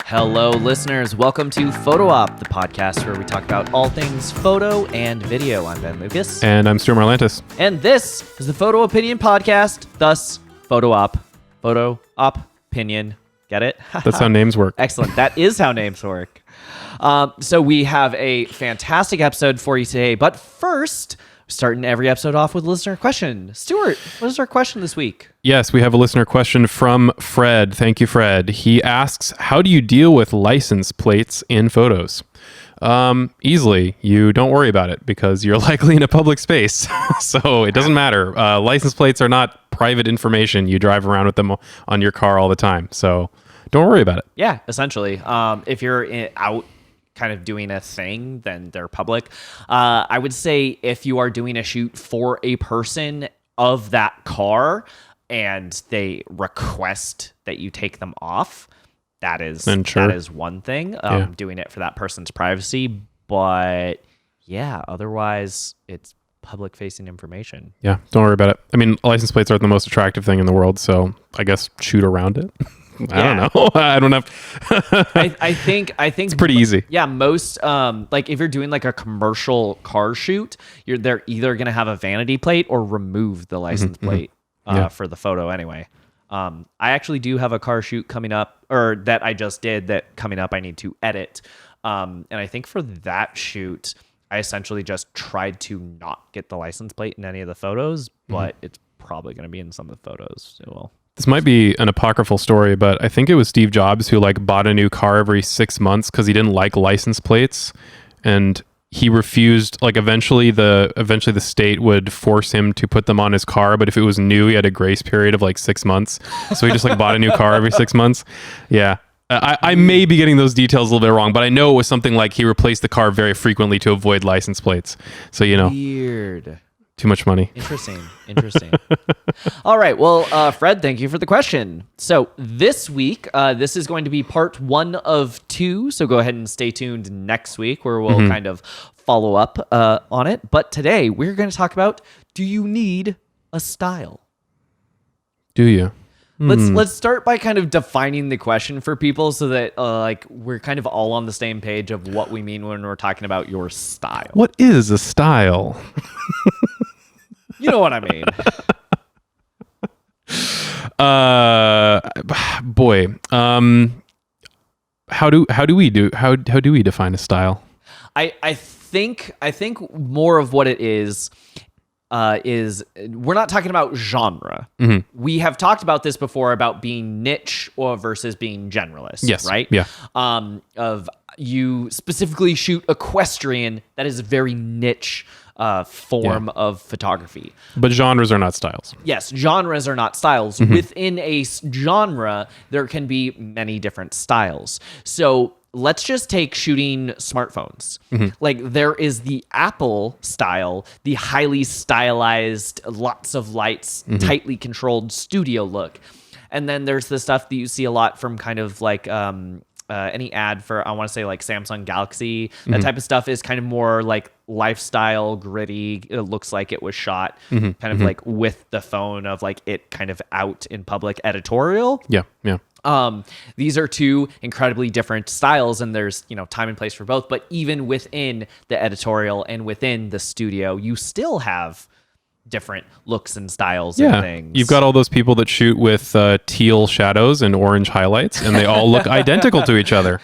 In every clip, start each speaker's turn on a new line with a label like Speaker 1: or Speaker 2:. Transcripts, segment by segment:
Speaker 1: Hello, listeners. Welcome to Photo Op, the podcast where we talk about all things photo and video. I'm Ben Lucas.
Speaker 2: And I'm Stuart Marlantis.
Speaker 1: And this is the Photo Opinion Podcast, thus Photo Op. Photo Op Opinion. Get it?
Speaker 2: That's how names work.
Speaker 1: Excellent. That is how names work. So we have a fantastic episode for you today. But first, starting every episode off with a listener question. Stuart, what is our question this week?
Speaker 2: Yes, we have a listener question from Fred. Thank you, Fred. He asks, how do you deal with license plates in photos? Easily. You don't worry about it because you're likely in a public space. So it doesn't matter. License plates are not private information. You drive around with them on your car all the time. So don't worry about it.
Speaker 1: Yeah, essentially. If you're out kind of doing a thing, then they're public. I would say if you are doing a shoot for a person of that car and they request that you take them off, that is one thing. Doing it for that person's privacy. But yeah, otherwise it's public facing information.
Speaker 2: Yeah, don't worry about it. I mean, license plates aren't the most attractive thing in the world, so I guess shoot around it. I don't know. I don't have.
Speaker 1: I think
Speaker 2: it's pretty easy.
Speaker 1: Yeah, most like if you're doing like a commercial car shoot, they're either gonna have a vanity plate or remove the license plate for the photo anyway. I actually do have a car shoot coming up, or that I just did that coming up. I need to edit, and I think for that shoot, I essentially just tried to not get the license plate in any of the photos, but it's probably gonna be in some of the photos. It will.
Speaker 2: This might be an apocryphal story, but I think it was Steve Jobs who bought a new car every 6 months because he didn't like license plates, and he refused. Eventually the state would force him to put them on his car, but if it was new, he had a grace period of 6 months. So he just bought a new car every 6 months. Yeah. I may be getting those details a little bit wrong, but I know it was something like he replaced the car very frequently to avoid license plates. So,
Speaker 1: Weird.
Speaker 2: Too much money.
Speaker 1: Interesting. All right. Well, Fred, thank you for the question. So this week, this is going to be part 1 of 2. So go ahead and stay tuned next week where we'll kind of follow up on it. But today we're going to talk about, do you need a style?
Speaker 2: Do you?
Speaker 1: Let's start by kind of defining the question for people so that we're kind of all on the same page of what we mean when we're talking about your style.
Speaker 2: What is a style?
Speaker 1: You know what I mean.
Speaker 2: How do we define a style?
Speaker 1: I think more of what it is we're not talking about genre. We have talked about this before about being niche or versus being generalist.
Speaker 2: Yes.
Speaker 1: Right?
Speaker 2: Yeah.
Speaker 1: Of you specifically shoot equestrian, that is a very niche form of photography.
Speaker 2: But genres are not styles.
Speaker 1: Yes, genres are not styles. Within a genre, there can be many different styles. So let's just take shooting smartphones. There is the Apple style, the highly stylized, lots of lights, tightly controlled studio look. And then there's the stuff that you see a lot from kind of any ad for, I want to say Samsung Galaxy. That type of stuff is kind of more lifestyle, gritty. It looks like it was shot kind of with the phone of it kind of out in public editorial.
Speaker 2: Yeah.
Speaker 1: These are two incredibly different styles, and there's time and place for both. But even within the editorial and within the studio, you still have different looks and styles and things.
Speaker 2: You've got all those people that shoot with teal shadows and orange highlights, and they all look identical to each other.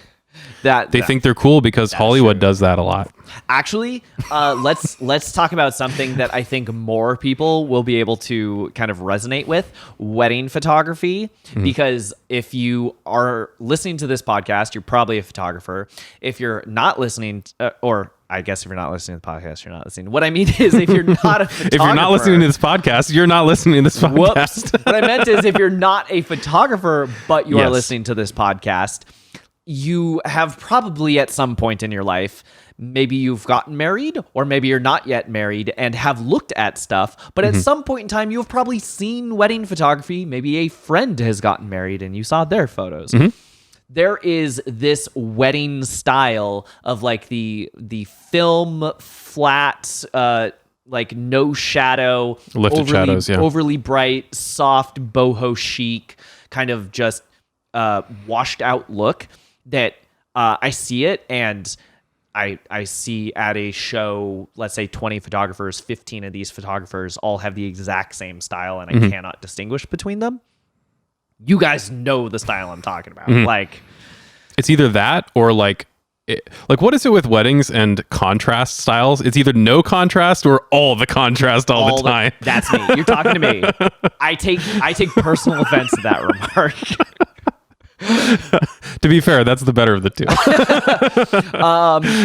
Speaker 2: They think they're cool because Hollywood does that a lot.
Speaker 1: Actually, let's talk about something that I think more people will be able to kind of resonate with: wedding photography. Because if you are listening to this podcast, you're probably a photographer. If you're not listening, or I guess if you're not listening to the podcast, you're not listening. What I mean is, if you're not a photographer,
Speaker 2: if you're not listening to this podcast, you're not listening to this podcast.
Speaker 1: Whoops. What I meant is, if you're not a photographer but you are listening to this podcast, you have probably at some point in your life, maybe you've gotten married, or maybe you're not yet married and have looked at stuff, but at some point in time, you have probably seen wedding photography. Maybe a friend has gotten married and you saw their photos. There is this wedding style of the film flat, no shadow,
Speaker 2: lifted shadows,
Speaker 1: overly bright, soft, boho chic, kind of just washed out look that I see it, and I see at a show, let's say 20 photographers, 15 of these photographers all have the exact same style, and I cannot distinguish between them. You guys know the style I'm talking about. Like,
Speaker 2: it's either that or like what is it with weddings and contrast styles? It's either no contrast or all the contrast all the time.
Speaker 1: That's me. You're talking to me. I take personal offense to that remark.
Speaker 2: To be fair, that's the better of the two.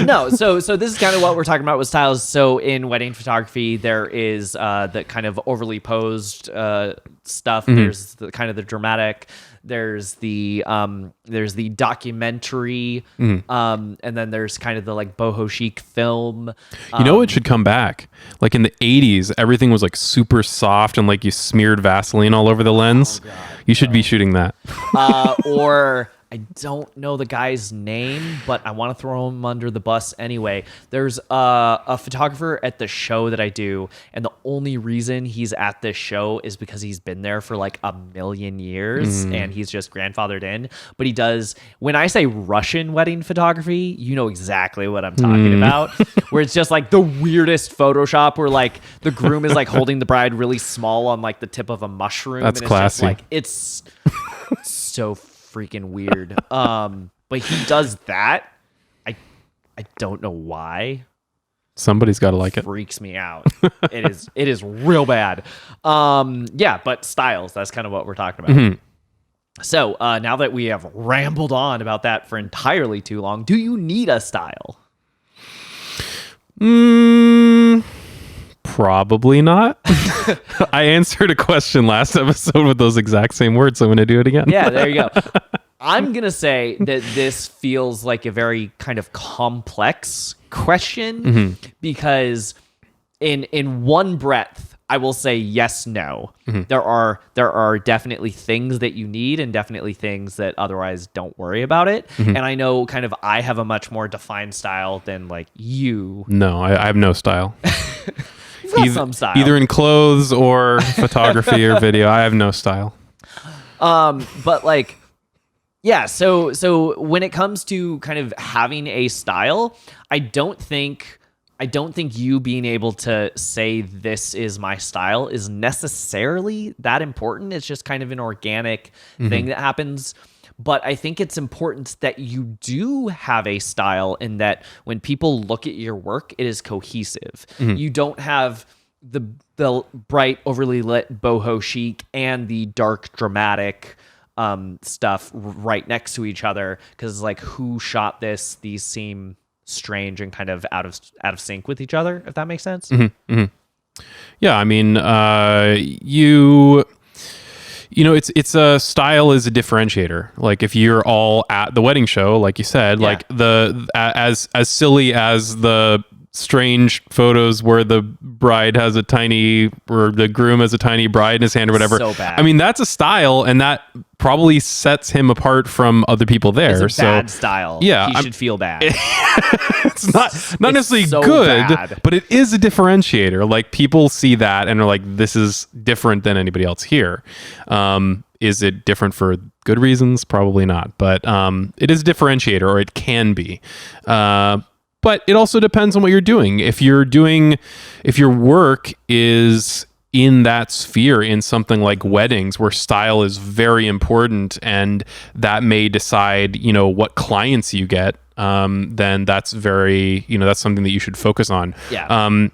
Speaker 1: No, so this is kind of what we're talking about with styles. So in wedding photography, there is the kind of overly posed stuff. There's the kind of the dramatic. There's the documentary, and then there's kind of the like boho chic film.
Speaker 2: You know, it should come back. Like in the 80s, everything was like super soft and like you smeared Vaseline all over the lens. Oh, God, you should be shooting that.
Speaker 1: Or I don't know the guy's name, but I want to throw him under the bus anyway. There's a photographer at the show that I do, and the only reason he's at this show is because he's been there for like a million years, and he's just grandfathered in. But he does, when I say Russian wedding photography, you know exactly what I'm talking about, where it's just like the weirdest Photoshop where like the groom is like holding the bride really small on like the tip of a mushroom.
Speaker 2: That's
Speaker 1: and it's
Speaker 2: classy.
Speaker 1: just like, it's so freaking weird. But he does that. I don't know why.
Speaker 2: Somebody's got to like it.
Speaker 1: Freaks me out. It is real bad. Yeah, but styles, that's kind of what we're talking about. So now that we have rambled on about that for entirely too long, do you need a style?
Speaker 2: Probably not. I answered a question last episode with those exact same words, so I'm going to do it again.
Speaker 1: Yeah, there you go. I'm going to say that this feels like a very kind of complex question because in one breath, I will say yes, no. There are definitely things that you need and definitely things that otherwise don't worry about it. And I know kind of I have a much more defined style than like you.
Speaker 2: No, I have no style.
Speaker 1: Some style.
Speaker 2: Either in clothes or photography or video. I have no style.
Speaker 1: But like, yeah, so when it comes to kind of having a style, I don't think you being able to say this is my style is necessarily that important. It's just kind of an organic thing that happens. But I think it's important that you do have a style in that when people look at your work, it is cohesive. You don't have the bright, overly lit boho chic and the dark, dramatic stuff right next to each other, because like, who shot this? These seem strange and kind of out of sync with each other, if that makes sense.
Speaker 2: Yeah, I mean, you know, it's a style is a differentiator. Like if you're all at the wedding show, like you said, like as silly as the strange photos where the bride has a tiny, or the groom has a tiny bride in his hand or whatever.
Speaker 1: So bad.
Speaker 2: I mean, that's a style, and that probably sets him apart from other people there.
Speaker 1: It's a bad style.
Speaker 2: Yeah,
Speaker 1: he should feel bad.
Speaker 2: It's not necessarily
Speaker 1: so
Speaker 2: good,
Speaker 1: bad.
Speaker 2: but it is a differentiator. Like people see that and are like, this is different than anybody else here. Is it different for good reasons? Probably not, but it is a differentiator, or it can be. But it also depends on what you're doing. If your work is in that sphere, in something like weddings, where style is very important, and that may decide, you know, what clients you get, then that's very, you know, that's something that you should focus on.
Speaker 1: Yeah.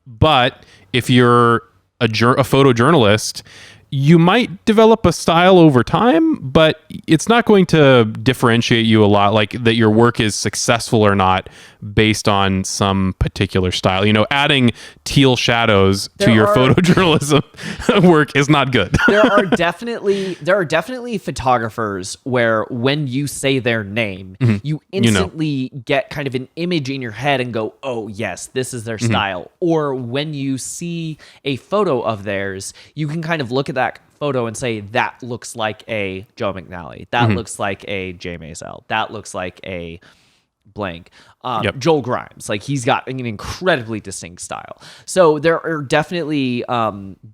Speaker 2: But if you're a photojournalist, you might develop a style over time, but it's not going to differentiate you a lot, like that your work is successful or not based on some particular style. You know, adding teal shadows to your photojournalism work is not good.
Speaker 1: There are definitely photographers where when you say their name, you instantly get kind of an image in your head and go, oh yes, this is their style. Or when you see a photo of theirs, you can kind of look at that photo and say, that looks like a Joe McNally. That looks like a Jay Maisel. That looks like a blank. Joel Grimes. Like, he's got an incredibly distinct style. So there are definitely,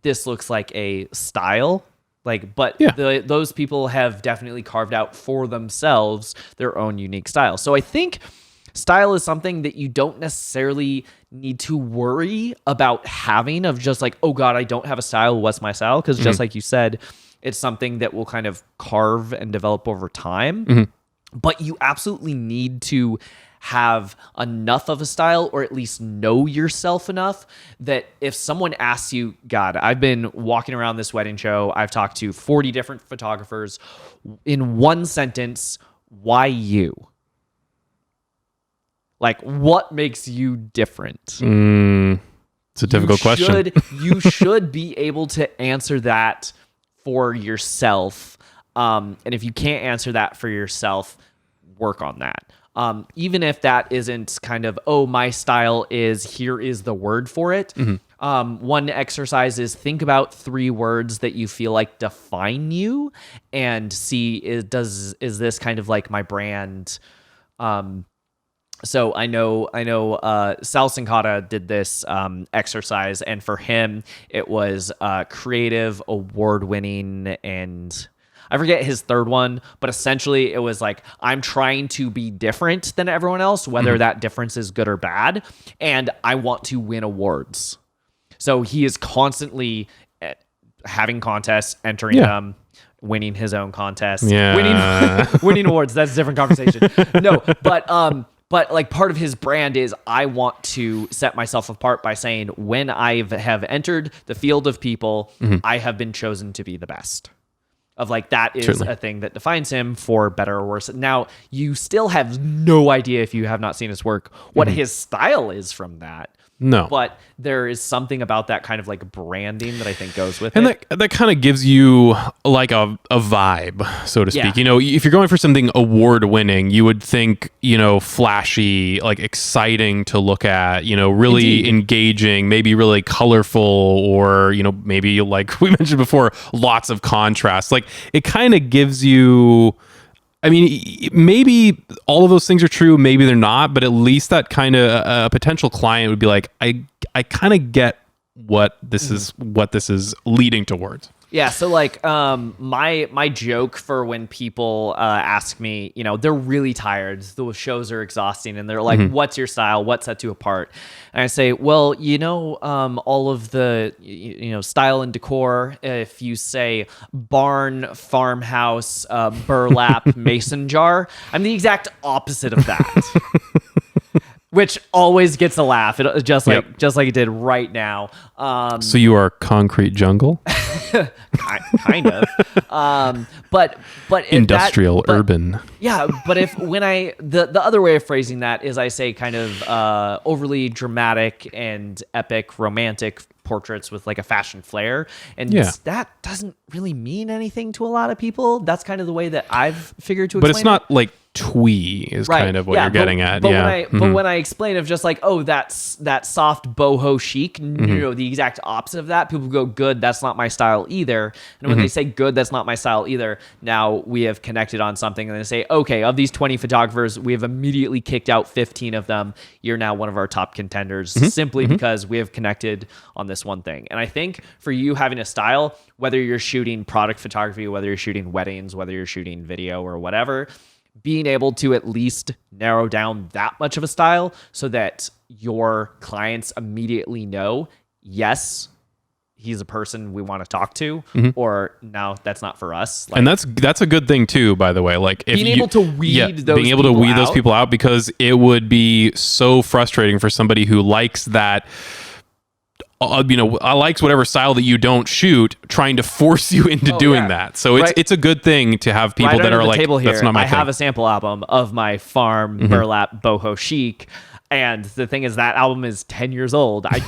Speaker 1: this looks like a style. Like, but
Speaker 2: Yeah.
Speaker 1: those people have definitely carved out for themselves their own unique style. So I think style is something that you don't necessarily need to worry about having, of just like, oh God, I don't have a style. What's my style? Because just like you said, it's something that will kind of carve and develop over time. But you absolutely need to have enough of a style, or at least know yourself enough that if someone asks you, God, I've been walking around this wedding show, I've talked to 40 different photographers, in one sentence, why you? Like, what makes you different?
Speaker 2: It's a difficult question.
Speaker 1: You should be able to answer that for yourself. And if you can't answer that for yourself, work on that. Even if that isn't kind of, oh, my style is, here is the word for it. One exercise is think about 3 words that you feel like define you, and see, is this kind of like my brand? So I know Sal Sincata did this exercise, and for him it was creative, award-winning, and I forget his third one, but essentially it was like, I'm trying to be different than everyone else, whether that difference is good or bad, and I want to win awards. So he is constantly having contests, entering them, winning his own contests, winning awards. That's a different conversation. No, but like part of his brand is, I want to set myself apart by saying, when I have entered the field of people, I have been chosen to be the best. Of like, that is a thing that defines him, for better or worse. Now, you still have no idea, if you have not seen his work, what his style is from that.
Speaker 2: No.
Speaker 1: But there is something about that kind of like branding that I think goes with
Speaker 2: and
Speaker 1: it.
Speaker 2: that kind of gives you like a vibe, so to speak.
Speaker 1: Yeah.
Speaker 2: You know, if you're going for something award winning, you would think, you know, flashy, like exciting to look at, you know, really engaging, maybe really colorful, or, you know, maybe like we mentioned before, lots of contrast. Like, it kind of gives you, I mean, maybe all of those things are true, maybe they're not, but at least that kind of a potential client would be like, I kind of get what this is leading towards.
Speaker 1: Yeah, so like my joke for when people ask me, you know, they're really tired, the shows are exhausting, and they're like, what's your style? What sets you apart? And I say, well, you know, all of the, you know, style and decor, if you say barn, farmhouse, burlap, mason jar, I'm the exact opposite of that. Which always gets a laugh, just like it did right now.
Speaker 2: So you are concrete jungle,
Speaker 1: kind of, but
Speaker 2: industrial, urban.
Speaker 1: Yeah, but when the other way of phrasing that is, I say kind of overly dramatic and epic, romantic portraits with like a fashion flair, and that doesn't really mean anything to a lot of people. That's kind of the way that I've figured to explain it.
Speaker 2: But it's not like twee is kind of what you're getting at.
Speaker 1: But when I explain of just like, oh, that's that soft boho chic, you know, the exact opposite of that, people go, good, that's not my style either. And when they say good, that's not my style either, now we have connected on something, and they say, okay, of these 20 photographers, we have immediately kicked out 15 of them. You're now one of our top contenders, simply because we have connected on this one thing. And I think for you having a style, whether you're shooting product photography, whether you're shooting weddings, whether you're shooting video or whatever, being able to at least narrow down that much of a style so that your clients immediately know, yes, he's a person we want to talk to, or no, that's not for us. Like,
Speaker 2: and that's a good thing too, by the way. Like, if
Speaker 1: being able to weed
Speaker 2: those people out, because it would be so frustrating for somebody who likes that. You know, I likes whatever style that you don't shoot, trying to force you into doing that. So it's a good thing to have people that are like, that's not my thing.
Speaker 1: I have a sample album of my farm burlap boho chic, and the thing is, that album is 10 years old. I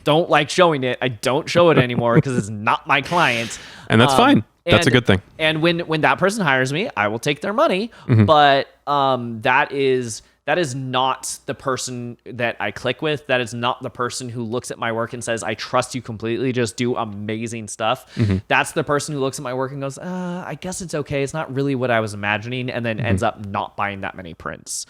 Speaker 1: don't like showing it. I don't show it anymore because it's not my client,
Speaker 2: and that's fine. That's a good thing.
Speaker 1: And when that person hires me, I will take their money. But that is that is not the person that I click with. That is not the person who looks at my work and says, I trust you completely, just do amazing stuff. That's the person who looks at my work and goes, I guess it's okay. It's not really what I was imagining. And then ends up not buying that many prints.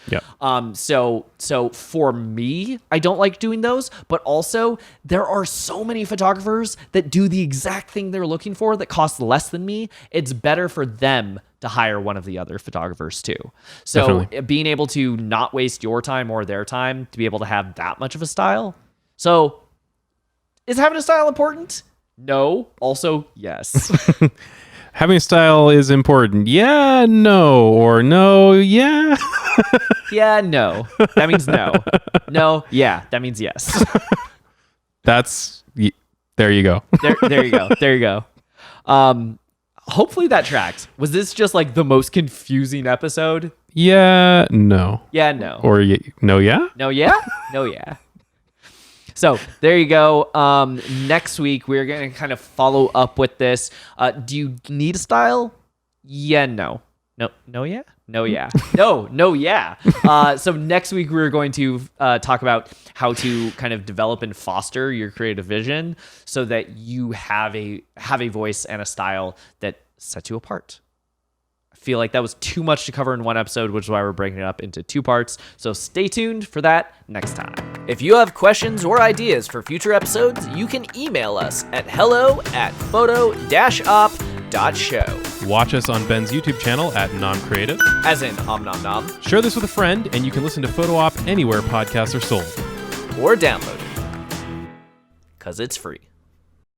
Speaker 1: So for me, I don't like doing those, but also there are so many photographers that do the exact thing they're looking for that costs less than me. It's better for them to hire one of the other photographers too. So
Speaker 2: Definitely.
Speaker 1: being able to not waste your time or their time to be able to have that much of a style. So is having a style important? No. Also, yes.
Speaker 2: Having a style is important. Yeah, no, or no, yeah.
Speaker 1: Yeah, no. That means no. No, yeah. That means yes.
Speaker 2: There you go.
Speaker 1: There you go. There you go. Hopefully that tracked. Was this just like the most confusing episode?
Speaker 2: Yeah, no.
Speaker 1: Yeah, no.
Speaker 2: Or no, yeah?
Speaker 1: No, yeah? No, yeah. So there you go. Next week, we're going to kind of follow up with this. Do you need a style? Yeah, no. No, yeah? No, yeah. No, yeah. So next week, we're going to talk about how to kind of develop and foster your creative vision so that you have a voice and a style that sets you apart. I feel like that was too much to cover in one episode, which is why we're breaking it up into 2 parts. So stay tuned for that next time. If you have questions or ideas for future episodes, you can email us at hello@photo-op.show.
Speaker 2: Watch us on Ben's YouTube channel at NomCreative.
Speaker 1: As in Om Nom Nom.
Speaker 2: Share this with a friend, and you can listen to Photo Op anywhere podcasts are sold.
Speaker 1: Or download it. Because it's free.